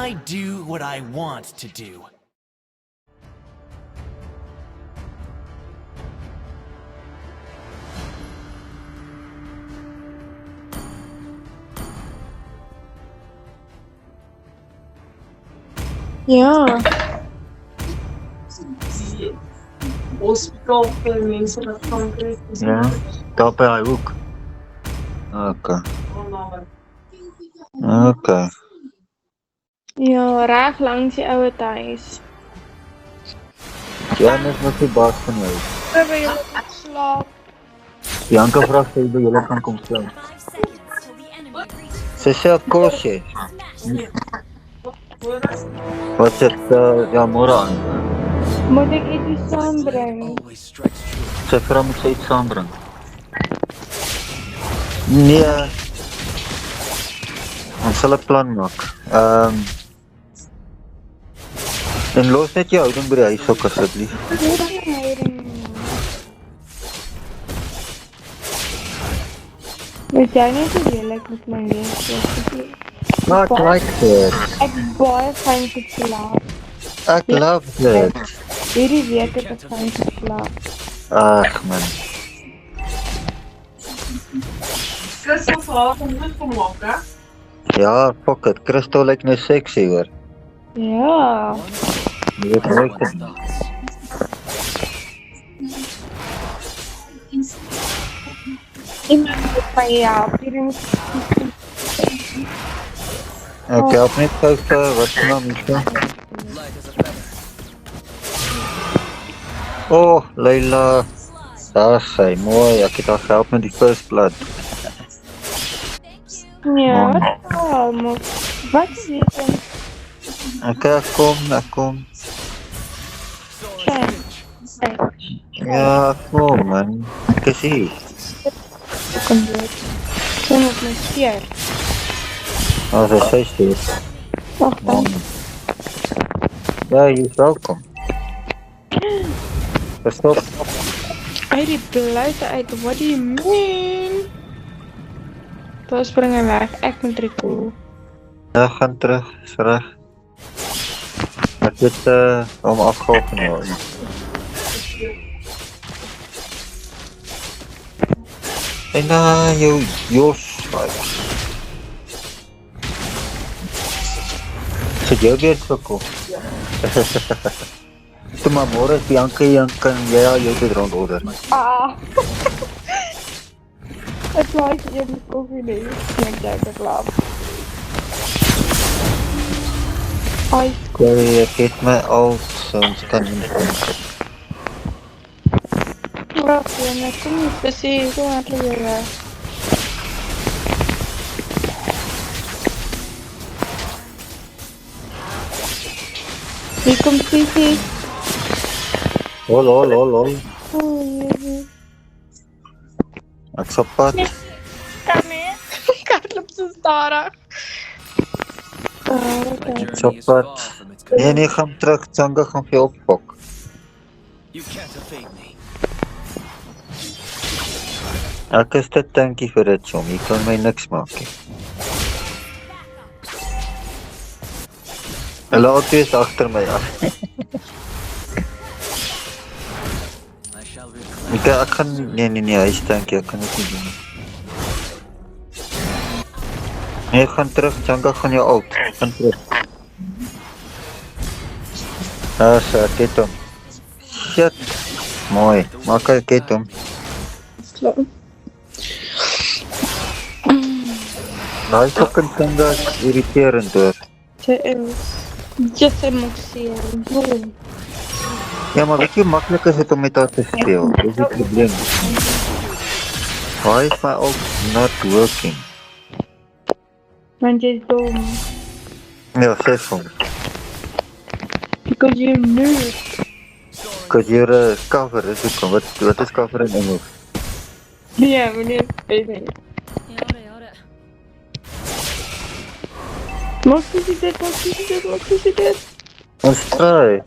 I do what I want to do. Ja, Hospitaal vir mense wat kanker het. Ja, daar by hy hoek. Okay. Okay. ja, reg langs die ouer huis. Ja, net wat die baas van jou. Waar by julle kan slaap. Bianca vra sy by julle kan kom slaap. 5 seconds till the enemy reaches. Sy sê kos jy. Wat sê ja, môre aan. Moet ek iets saambring? Always strikes true. Sy vra moet sy iets saambring. Nee. Ons sal 'n plan maak. En los net jou houding by die huis ook asseblief. Weet jy nie hoe lelik met my wees? Maar ek like dit. Ek baie fyn geslaap. Ek love dit. Hierdie week het ek fyn geslaap. Ag man. Christel se haar kom goed gemaak, hè? Ja, fuck it. Christel lyk nou sexy hoor. Ja. Jy weet reg. Iemand moet my help. Hierdie moet Okay, help net gou wat se naam is dit? Oh, Leila. Daar sy mooi. Ek het haar gehelp met die first blood. Ja, wat is dit dan? Okay, ek kom. Ja, kom man. Ek is hier. Kom dit. Kom op my skeer. Oh, dat is steeds. Wacht dan. Ja, je is welkom. Stop. Uit die bluite uit, what do you mean? Daar spring hy weg, ek moet recall. Ja, gaan terug, is reg. Ek het hom afgehaal van jou. En jou Jos. Sit jou weer verkoop. Toe maar môre is Bianca kan jy al jou dit rondorder. Ah. Ek like die koffie nie, ek dink ek slaap. Ai, Sorry, ek het my al so ons kan nie kom. wacht, ek kom nie precies, hoe hard jy weg. Hier komt Fifi. Hol. Oh, jee. Ek sal pad. Kom mee. Ek hardloop so stadig. My Ek sal journey is pad. far from its Nee, gaan terug. Tsanga gaan vir jou oppak. You can't evade me. Ek is te tankie vir dit, som. Jy kan my niks maak nie. Hulle altyd is agter my af. I shall reclaim. Ek gaan nee, hy is tankie, ek kan dit nie doen nie. Nee, gaan terug, Tsanga gaan jou out. Gaan terug. Ek het hom. Shit. Mooi, maak ek het hom. Slow. Nou, hy fucking Tsanga is irriterend hoor. Sy is. Just emosie. Ja, maar weet jy hoe maklik is dit om met haar te speel? Dis die probleem. Why is my ult not working? Want jy is dom. Ja, sê vir hom. Because you noob. Because you're a cover, is het kom. Wat is cover in Engels? Ja, meneer, weet nie. Jare. Maak jy dit? Ons try.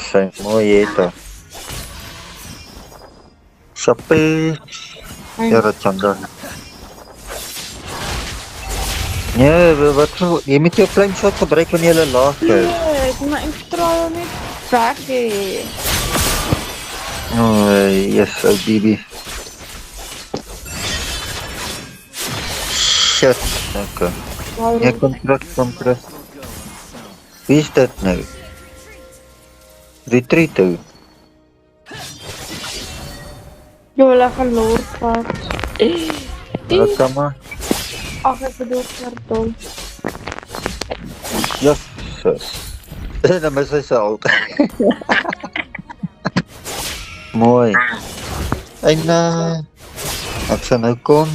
Sy, mooi ete. Sappie. Ja, dat Tsanga. Ja, wat voor... Je moet jou flame shot gebruik wanneer jy laag is. Nee, maar ek vertrouw jou niet weg hê. Oh, yes, ou Bibi. Shit, okay. Ja, kom terug. Wie is dit nou? Retreat toe. Jy wil even lood vat. Wat kan maar? Ach, ek bedoel karton. Yes. Dan mis hy sy alt. Mooi. En ek sal nou kom.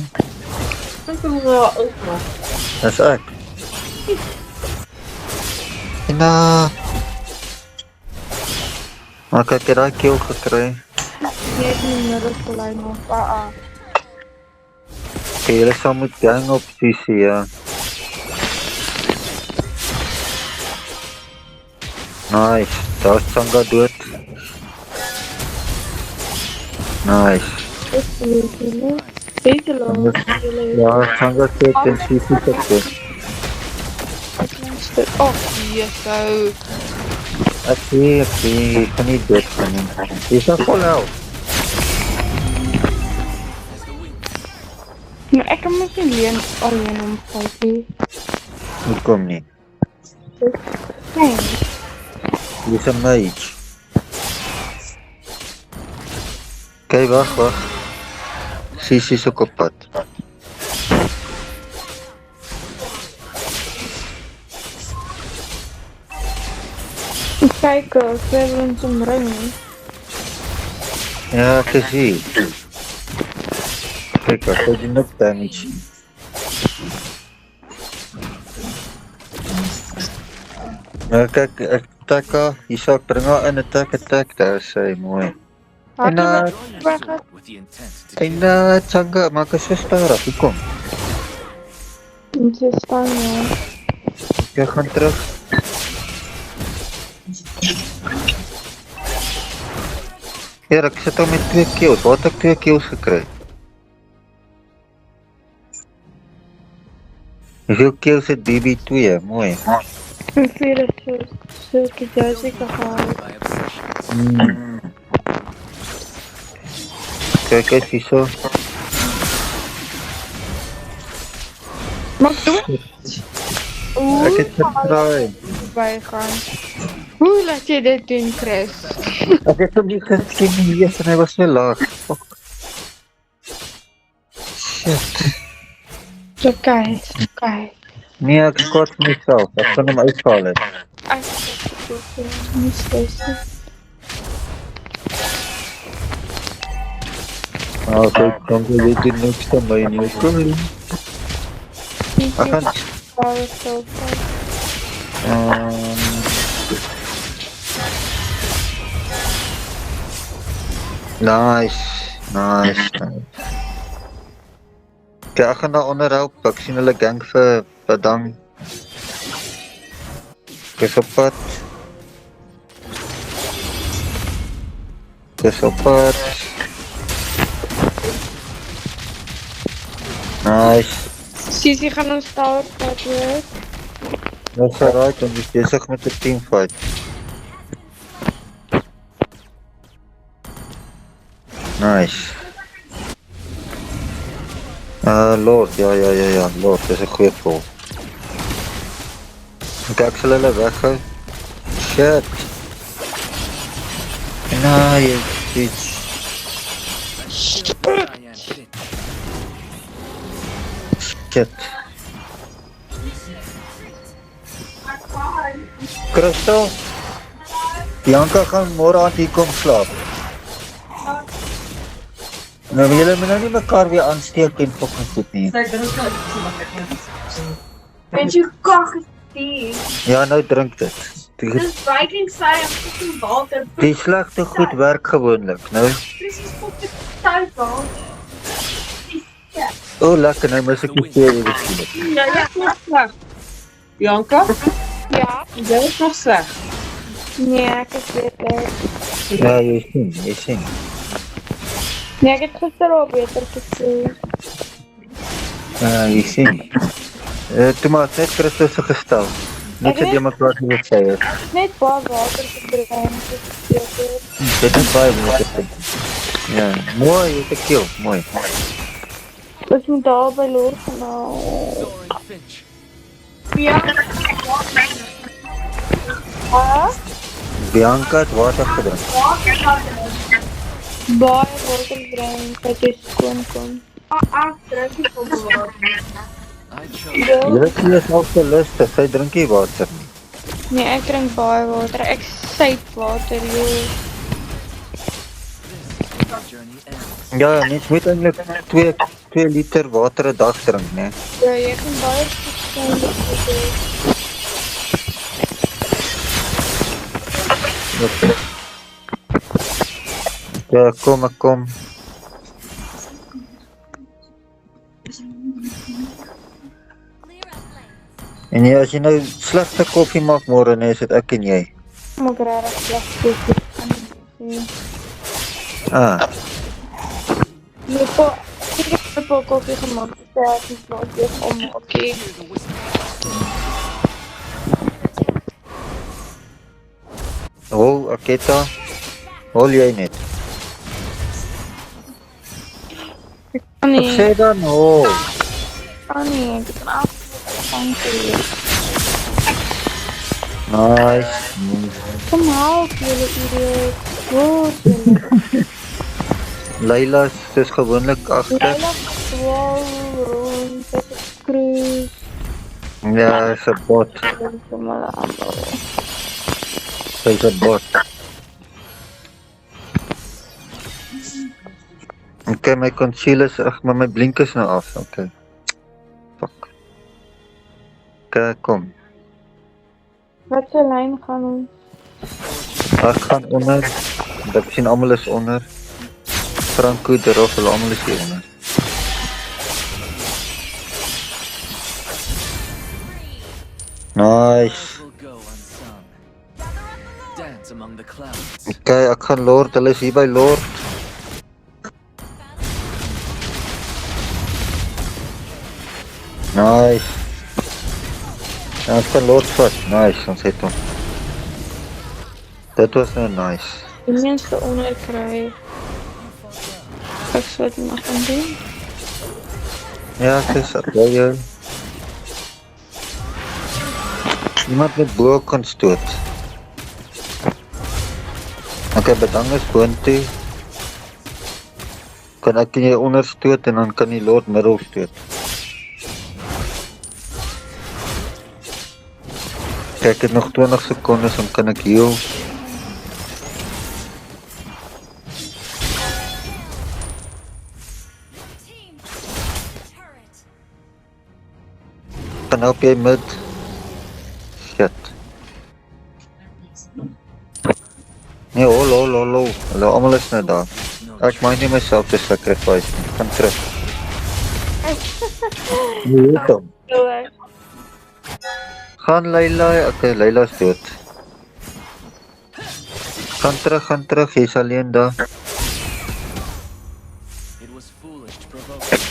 Ek wil wel ook nog. Dis ek. En maar ek het daai kill gekry. Nee, ek nie middel gelei nog. Okay, julle sal moet gang op CC, ja. Nice, daar is Tsanga dood. Nice. Beetje lang. Ja, Tsanga dood en CC dood. Oh, jesu. Ek sê, ek kan nie dood gaan nie. Jy is nou vol help. Maar ek kan misschien alleen omvat nie. Hoekom nie? Nee. Jy is een mage. Kijk, wacht. CC is ook op pad. Kijk, ze hebben ons omringen. Ja, ek is hier. Kijk, wat het nog damage. Nou kijk, ek attack haar, hier sal ek bring haar in attack, daar is sy, mooi. En With the intent to en Tsanga, maak is so starig, hoekom? Ze staan ja. Jy gaan terug. Hier, ek sit al met 2 kills, waar het ek 2 kills gekry? Hoeveel kills het BB2, mooi. En vier is zulke Jessica gehaald. by obsession. Kijk eens hier zo. Maar doe Ek het getry. voorbij gaan. Hoe laat je dit doen, Chris? Ek het hom nie gesien nie, yes, en hy was so laag. Fuck. Shit. Oké. Nee, ek skot myself, ek kan hom uitval het. Niet steeds. Nou, kijk, kom jy weet dit niks van my nie, kom nie. Ek gaan... Nice. Kijk, ek gaan daar onder help, ek sien hulle gang vir Padang. Ek is op pad. Nice. Sisi gaan ons tower vat weer. That's alright, ons is bezig met de teamfight. Nice. Lord, ja, Lord, dat is een goeie vol. Kijk, ek sal hulle weghou. Shit. Nou, jy bitch. Shit. Crystal? Bianca gaan môre aand hier kom slaap. Nou, julle moet nou nie mekaar weer aansteek en fucking goed nie. Sy drink nou iets wat ek net. En jy kak die. Ja, nou drink dit. Dis breaking side of fucking water. Die slegte goed werk gewoonlik, nou. Presies fucking tyd water. O, lekker, nou mis ek die veel skielik. Ja, jy is nog sleg. Bianca, Ja. jy is nog sleg. Nee, ek is beter. Ja, jy sien. Nee, ek het gister al beter gesê. Ja, jy sien. Toe maar, net Christus se gestel. Net so die mekaar nie wat sê is. Net baie water gebruik. Dit is baie mooi. Ja, mooi, jy het 'n kill, mooi. Ons moet daar by Lord nou. Soren Finch. Ja. Bianca het water gedrink. Baie water drink, dat jy skoon kom. Drink nie vol water. I chose Jy is ook so lustig, sy drink nie water nie. Nee, ek drink baie water. Ek syp water, joh. the journey ends. Ja, mens moet eintlik 2 liter water 'n dag drink, né? Ja, jy kan baie verstandig wees. Ja, kom, ek kom. Clear up lanes. En ja, as jy nou slegte koffie maak môre, nee, is dit ek en jy. Maak regtig sleg koffie. Ah, Nee, pa, ek het 'n paar koffie gemaak. Ja, ek is nog weer om, okay. hol, Aketa. Hol jy net. Kan Wat nie, sê dan hol? kan nie. Ek kan afsluit. Nice. Kom help, julle idioot. Goed, julle. Leila is gewoonlik agter. Leila swal rond, dit is cruise. Ja, is 'n bot. Kom maar aan. Sy's 'n bot. Okay, my concealer is maar my blink is nou af. Okay. Fuck. Okay, kom. Wat se lyn gaan ons? Ek gaan onder. Ek sien almal is onder. Franco, de Rof, hulle almal is hier onder. Nice. Will go unsung. Dance among the clouds. Okay, ek gaan Lord, hulle is hier by Lord. Nice. Ja, ek gaan Lord vat. Nice, ons het hom. Dit was nou nice. Die mense onder kry. Ek sou dit nog aan doen. Ja, het is baie. Iemand met bo kan stoot. Okay, bedang is boontoe. Kan ek jy onderstoot en dan kan die Lord middel stoot. Kijk, ek het nog 20 secondes, dan kan ek heal. Team turret. Kan help jy mid? Shit. Nee, hol. Hulle almal is nou daar. Ek maak nie myself te sacrifice nie. Gaan terug. Nee, weet hom. Gaan Leila, okay, Leila is dood. Gaan terug, jy's alleen daar. It was foolish to provoke. This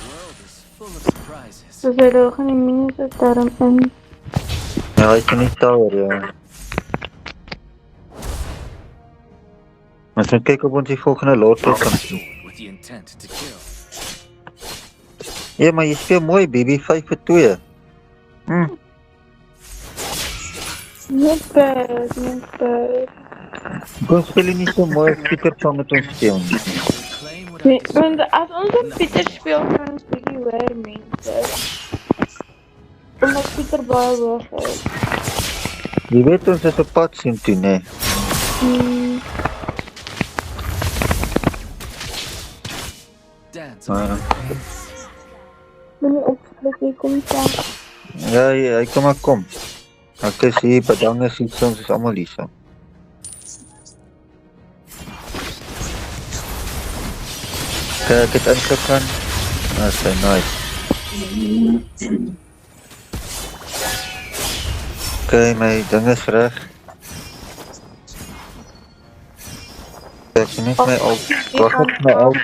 world is full of surprises. So sy doog in die minis is daarom in. Ja, hy kan nie tower, ja. Ons moet kyk op ons die volgende lot kan doen. With the intent to kill. Ja, maar jy speel mooi, baby, 5 vir 2. Niet bad. Ons speel nie so mooi as Pieter saam met ons speel nie. Claim what Nee, I want as ons op Pieter speel, kan ons bietjie hoor mense. Omdat Pieter baie hoog is. Jy weet ons is op pad sien toe, nee. dance among the clouds. Moenie opskrik, jy kom saam. Ja, hy kom maar kom. Ek is hier, bedang is hier, ons is allemaal hier so. Kijk, ek het ingegaan. Dat is nice. Kijk, my ding is reg. Kijk, net my op. Wacht op my op.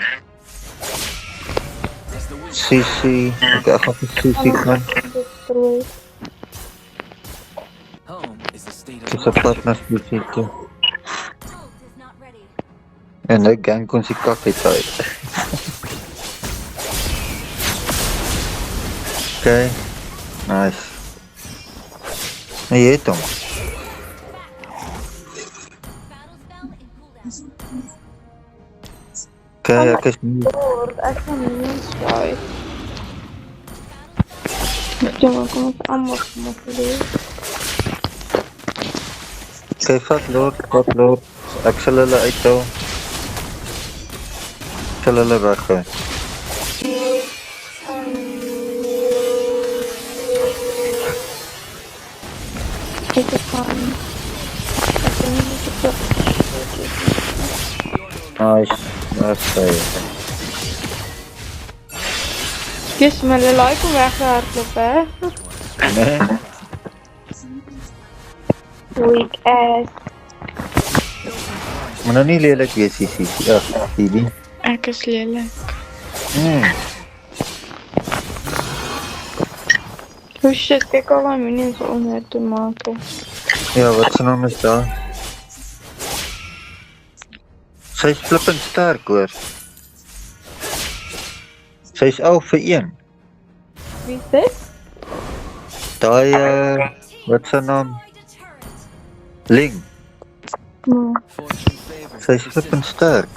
As the wind Sisi, ek gaan vir Sisi gaan. Destroy. Home is the state Dis of op pad na Sisi toe. Ult is not ready. En nou gang kon sy kak uit. Okay, nice. Nee, jy het hom. Battle spell in cooldown. Okay, ek is nie. Lord, ek gaan nie swaai. Ja, maar kom op allemaal gemakkelijk. Okay, vat Lord. Ek sal hulle uithou. Ek sal hulle weggooi. Ik heb gewoon... Ik ben niet zo goed. Nice, nice. Kies me de like om weggehardloop, hè? Nee, Weak ass. maar nou nie lelijk wees, Sisi. Ach, Bibi. Ek is lelijk. Oh shit, kijk al die minions onder te maken. Ja, wat sy naam is daar? Sy is flippend sterk, hoor. Sy is 11 vir 1. Wie is dit? Daai, wat sy naam? Destroyed a turret. Ling. Nee, fortune favors Sy is the flippend persistent. sterk.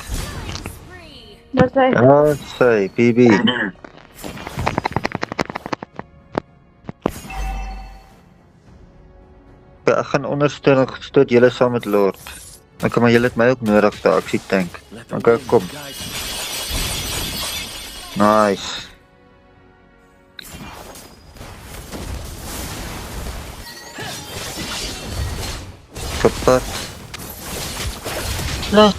Spree. dat is hij. Ja, sy, Bibi. Ja, ek gaan ondersteun stoot julle saam met Lord. Okay, maar julle het my ook nodig vir actie tank. Let the Okay, wind kom. guide you. Nice. Kapot. Laat